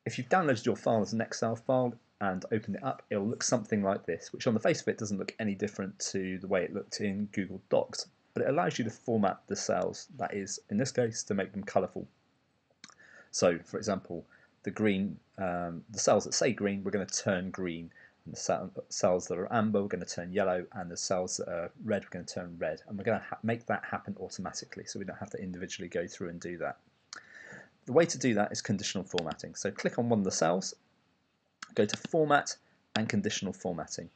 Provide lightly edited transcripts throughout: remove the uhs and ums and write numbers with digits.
If you've downloaded your file as an Excel file and opened it up, it'll look something like this, which on the face of it doesn't look any different to the way it looked in Google Docs, but it allows you to format the cells, that is, in this case, to make them colourful. So, for example, the cells that say green, we're going to turn green, and the cells that are amber, we're going to turn yellow, and the cells that are red, we're going to turn red, and we're going to make that happen automatically, so we don't have to individually go through and do that. The way to do that is conditional formatting. So click on one of the cells, go to Format and Conditional Formatting.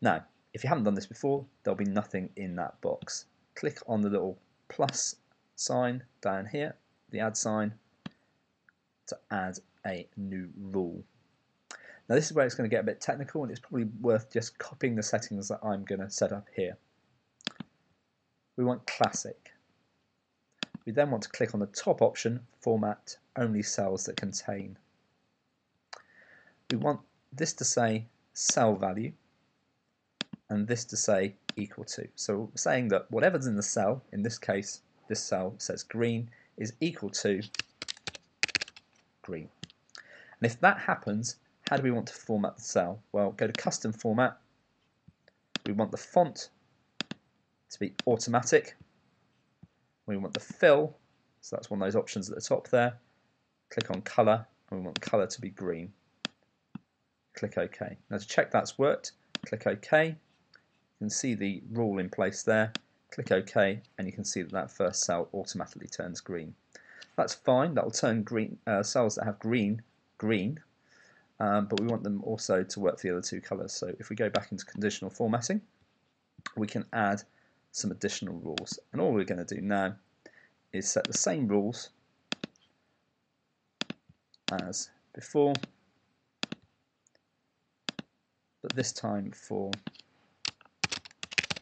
Now, if you haven't done this before, there'll be nothing in that box. Click on the little plus sign down here, the add sign, to add a new rule. Now this is where it's going to get a bit technical, and it's probably worth just copying the settings that I'm going to set up here. We want classic. We then want to click on the top option, Format Only Cells That Contain. We want this to say cell value and this to say equal to. So we're saying that whatever's in the cell, in this case this cell says green, is equal to green. And if that happens, how do we want to format the cell? Well, go to Custom Format. We want the font to be automatic. We want the fill, so that's one of those options at the top there. Click on colour, and we want the colour to be green. Click OK. Now to check that's worked, click OK. You can see the rule in place there. Click OK, and you can see that that first cell automatically turns green. That's fine. That will turn green cells that have green, green. But we want them also to work for the other two colours. So if we go back into conditional formatting, we can add some additional rules, and all we're going to do now is set the same rules as before, but this time for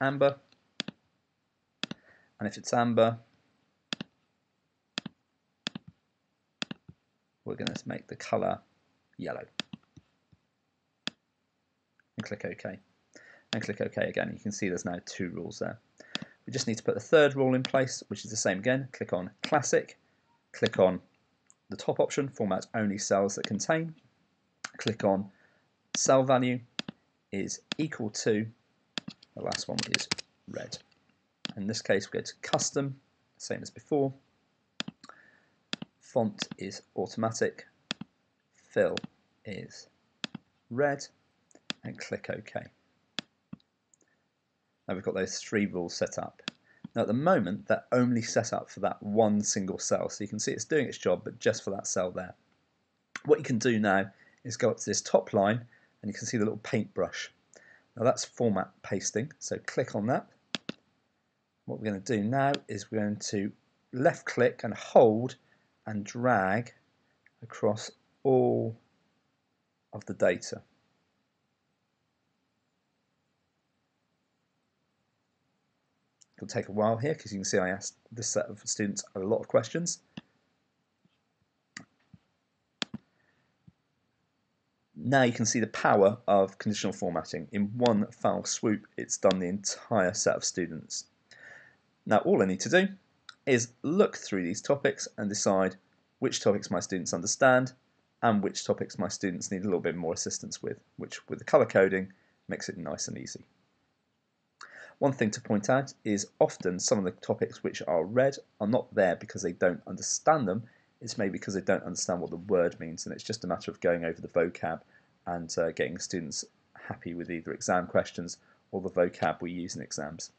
amber, and if it's amber, we're going to make the colour yellow, and click OK, and click OK again. You can see there's now two rules there. We just need to put a third rule in place, which is the same again. Click on Classic, click on the top option, Format Only Cells That Contain, click on Cell Value is equal to, the last one is red. In this case, we go to Custom, same as before. Font is automatic, fill is red, and click OK. Now we've got those three rules set up. Now at the moment they're only set up for that one single cell, so you can see it's doing its job but just for that cell there. What you can do now is go up to this top line and you can see the little paintbrush. Now that's format pasting, so click on that. What we're going to do now is we're going to left click and hold and drag across all of the data. It'll take a while here because you can see I asked this set of students a lot of questions. Now you can see the power of conditional formatting. In one foul swoop, it's done the entire set of students. Now all I need to do is look through these topics and decide which topics my students understand and which topics my students need a little bit more assistance with, which with the colour coding makes it nice and easy. One thing to point out is often some of the topics which are red are not there because they don't understand them. It's maybe because they don't understand what the word means, and it's just a matter of going over the vocab and getting students happy with either exam questions or the vocab we use in exams.